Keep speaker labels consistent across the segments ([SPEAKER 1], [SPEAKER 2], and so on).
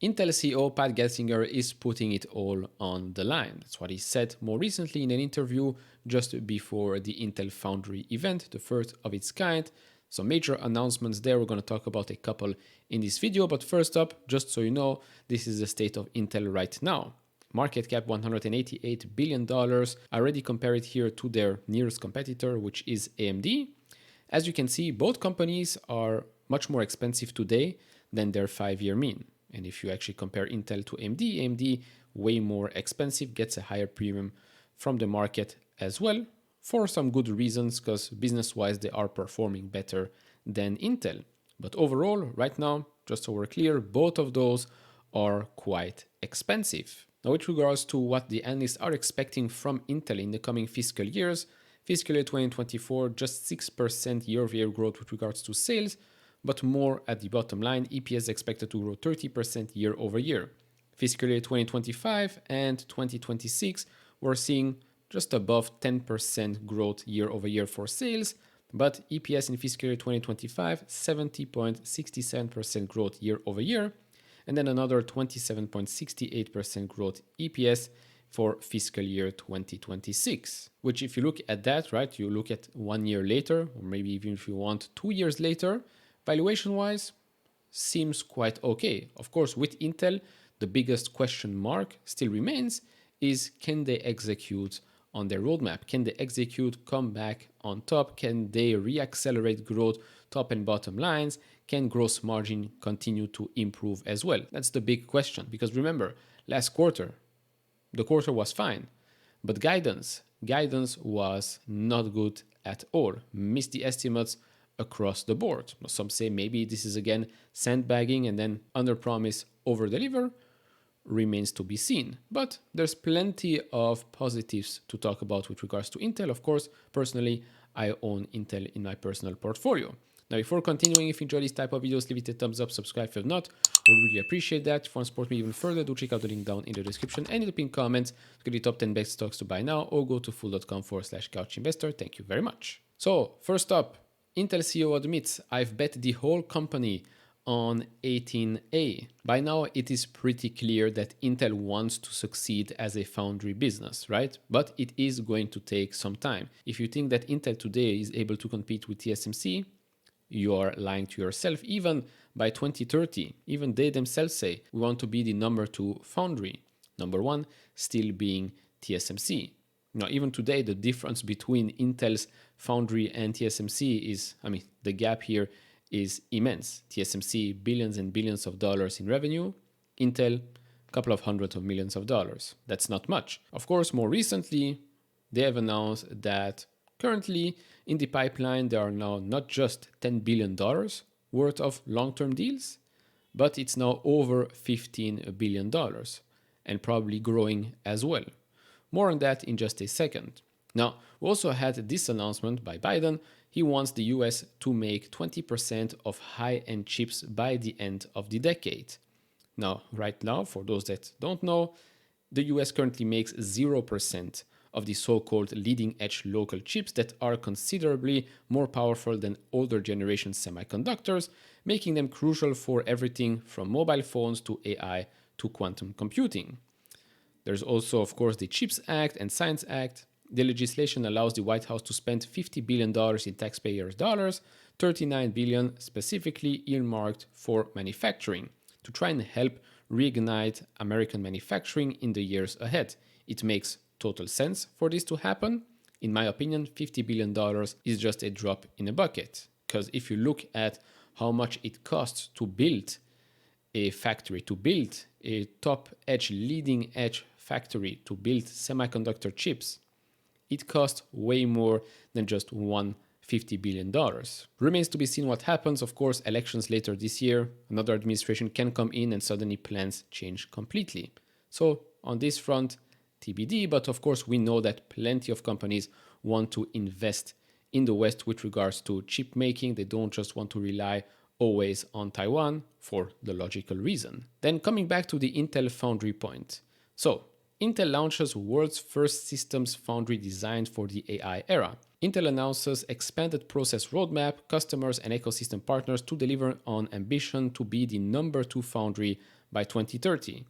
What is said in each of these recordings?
[SPEAKER 1] Intel CEO Pat Gelsinger is putting it all on the line. That's what he said more recently in an interview just before the Intel Foundry event, the first of its kind. Some major announcements there. We're going to talk about a couple in this video. But first up, just so you know, this is the state of Intel right now. Market cap $188 billion. I already compare it here to their nearest competitor, which is AMD. As you can see, both companies are much more expensive today than their 5-year mean. And if you actually compare Intel to AMD, AMD way more expensive, gets a higher premium from the market as well, for some good reasons, because business-wise they are performing better than Intel. But overall, right now, just so we're clear, both of those are quite expensive. Now, with regards to what the analysts are expecting from Intel in the coming fiscal years, fiscal year 2024, just 6% year-over-year growth with regards to sales, but more at the bottom line. EPS expected to grow 30% year over year. Fiscal year 2025 and 2026, we're seeing just above 10% growth year over year for sales, but EPS in fiscal year 2025, 70.67% growth year over year, and then another 27.68% growth EPS for fiscal year 2026, which if you look at that, right, you look at 1 year later, or maybe even if you want 2 years later, valuation-wise, seems quite okay. Of course, with Intel, the biggest question mark still remains is, can they execute on their roadmap? Can they execute, come back on top? Can they reaccelerate growth, top and bottom lines? Can gross margin continue to improve as well? That's the big question, because remember, last quarter, the quarter was fine, but guidance was not good at all. Missed the estimates across the board. Some say maybe this is again sandbagging and then under promise, over deliver. Remains to be seen. But there's plenty of positives to talk about with regards to Intel. Of course, personally, I own Intel in my personal portfolio. Now, before continuing, if you enjoy this type of videos, leave it a thumbs up, subscribe if not. I would really appreciate that. If you want to support me even further, do check out the link down in the description and in the pinned comments to get the top 10 best stocks to buy now, or go to fool.com/couchinvestor. Thank you very much. So, first up, Intel CEO admits, I've bet the whole company on 18A. By now, it is pretty clear that Intel wants to succeed as a foundry business, right? But it is going to take some time. If you think that Intel today is able to compete with TSMC, you are lying to yourself. Even by 2030, even they themselves say, we want to be the number 2 foundry. Number 1 still being TSMC. Now, even today, the difference between Intel's foundry and TSMC is, the gap here is immense. TSMC, billions and billions of dollars in revenue. Intel, a couple of hundreds of millions of dollars. That's not much. Of course, more recently, they have announced that currently in the pipeline, there are now not just $10 billion worth of long-term deals, but it's now over $15 billion and probably growing as well. More on that in just a second. Now, we also had this announcement by Biden. He wants the US to make 20% of high-end chips by the end of the decade. Now, right now, for those that don't know, the US currently makes 0% of the so-called leading-edge local chips that are considerably more powerful than older generation semiconductors, making them crucial for everything from mobile phones to AI to quantum computing. There's also, of course, the CHIPS Act and Science Act. The legislation allows the White House to spend $50 billion in taxpayers' dollars, $39 billion specifically earmarked for manufacturing, to try and help reignite American manufacturing in the years ahead. It makes total sense for this to happen. In my opinion, $50 billion is just a drop in a bucket. Because if you look at how much it costs to build a factory, to build a top-edge, leading-edge factory, to build semiconductor chips, it costs way more than just $150 billion. Remains to be seen what happens. Of course, elections later this year, another administration can come in and suddenly plans change completely. So on this front, TBD, but of course we know that plenty of companies want to invest in the West with regards to chip making. They don't just want to rely always on Taiwan for the logical reason. Then coming back to the Intel Foundry point. So Intel launches world's first systems foundry designed for the AI era. Intel announces expanded process roadmap, customers and ecosystem partners to deliver on ambition to be the number 2 foundry by 2030.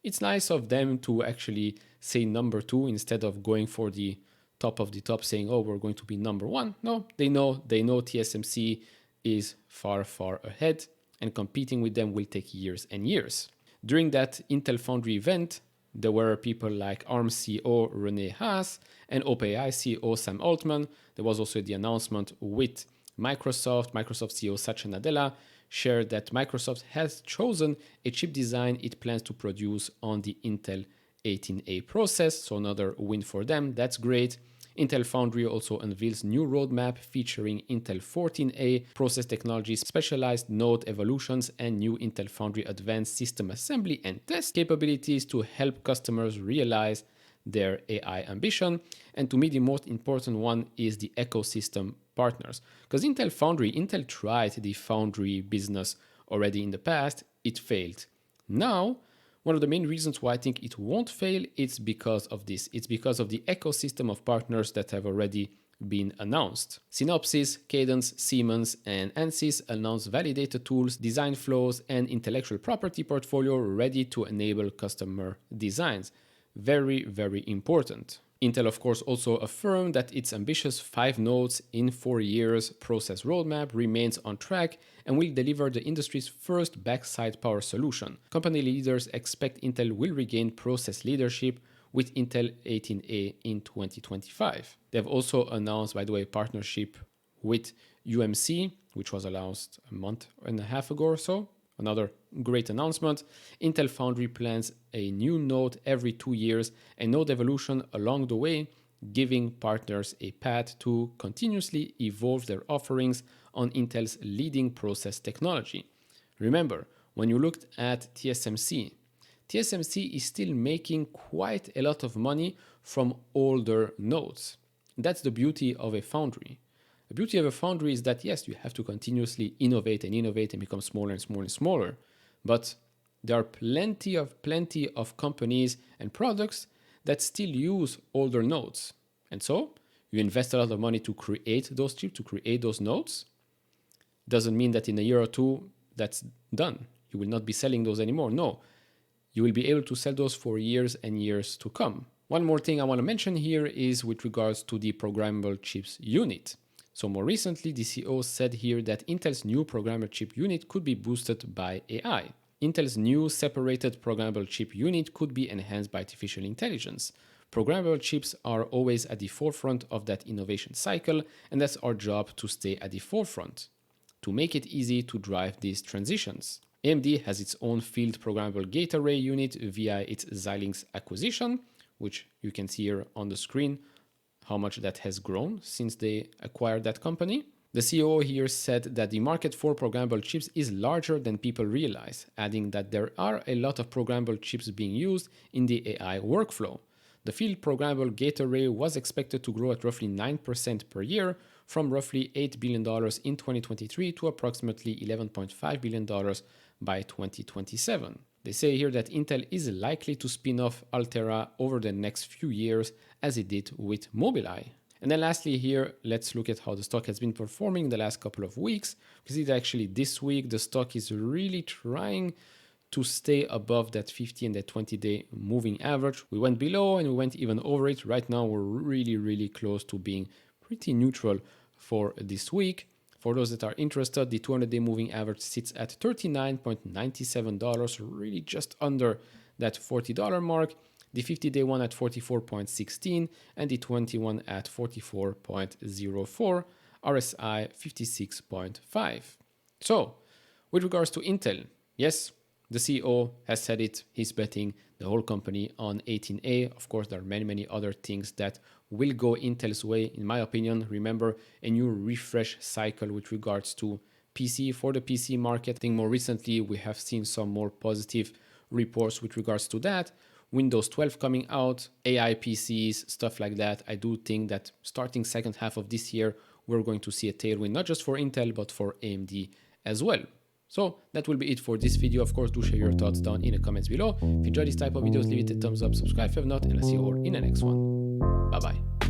[SPEAKER 1] It's nice of them to actually say number 2 instead of going for the top of the top saying, oh, we're going to be number 1. No, they know TSMC is far, far ahead, and competing with them will take years and years. During that Intel Foundry event, there were people like ARM CEO Rene Haas and OpenAI CEO Sam Altman. There was also the announcement with Microsoft CEO Satya Nadella shared that Microsoft has chosen a chip design it plans to produce on the Intel 18A process. So another win for them. That's great. Intel Foundry also unveils new roadmap featuring Intel 14A process technologies, specialized node evolutions, and new Intel Foundry advanced system assembly and test capabilities to help customers realize their AI ambition. And to me, the most important one is the ecosystem partners. Because Intel tried the Foundry business already in the past, it failed. Now, one of the main reasons why I think it won't fail, it's because of this. It's because of the ecosystem of partners that have already been announced. Synopsys, Cadence, Siemens, and Ansys announced validated tools, design flows, and intellectual property portfolio ready to enable customer designs. Very, very important. Intel, of course, also affirmed that its ambitious 5 nodes in 4 years process roadmap remains on track and will deliver the industry's first backside power solution. Company leaders expect Intel will regain process leadership with Intel 18A in 2025. They've also announced, by the way, a partnership with UMC, which was announced a month and a half ago or so. Another great announcement. Intel Foundry plans a new node every 2 years and node evolution along the way, giving partners a path to continuously evolve their offerings on Intel's leading process technology. Remember, when you looked at TSMC is still making quite a lot of money from older nodes. That's the beauty of a foundry. The beauty of a foundry is that, yes, you have to continuously innovate and become smaller and smaller and smaller. But there are plenty of companies and products that still use older nodes. And so you invest a lot of money to create those chips, to create those nodes. Doesn't mean that in a year or two, that's done. You will not be selling those anymore. No, you will be able to sell those for years and years to come. One more thing I want to mention here is with regards to the Programmable Chips unit. So more recently, the CEO said here that Intel's new programmable chip unit could be boosted by AI. Intel's new separated programmable chip unit could be enhanced by artificial intelligence. Programmable chips are always at the forefront of that innovation cycle, and that's our job to stay at the forefront, to make it easy to drive these transitions. AMD has its own field programmable gate array unit via its Xilinx acquisition, which you can see here on the screen, how much that has grown since they acquired that company. The CEO here said that the market for programmable chips is larger than people realize, adding that there are a lot of programmable chips being used in the AI workflow. The field programmable gate array was expected to grow at roughly 9% per year, from roughly $8 billion in 2023 to approximately $11.5 billion by 2027. They say here that Intel is likely to spin off Altera over the next few years, as it did with Mobileye. And then lastly here, let's look at how the stock has been performing the last couple of weeks. Because actually this week, the stock is really trying to stay above that 50 and that 20-day moving average. We went below and we went even over it. Right now, we're really close to being pretty neutral for this week. For those that are interested, the 200-day moving average sits at $39.97, really just under that $40 mark. The 50-day one at 44.16 and the 21 at 44.04, RSI 56.5. So, with regards to Intel, yes, the CEO has said it, he's betting the whole company on 18A. Of course, there are many other things that will go Intel's way, in my opinion. Remember, a new refresh cycle with regards to PC for the PC market. I think more recently, we have seen some more positive reports with regards to that. Windows 12 coming out, AI PCs, stuff like that. I do think that starting second half of this year, we're going to see a tailwind, not just for Intel, but for AMD as well. So that will be it for this video. Of course, do share your thoughts down in the comments below. If you enjoy this type of videos, leave it a thumbs up, subscribe if you have not, and I'll see you all in the next one. Bye-bye.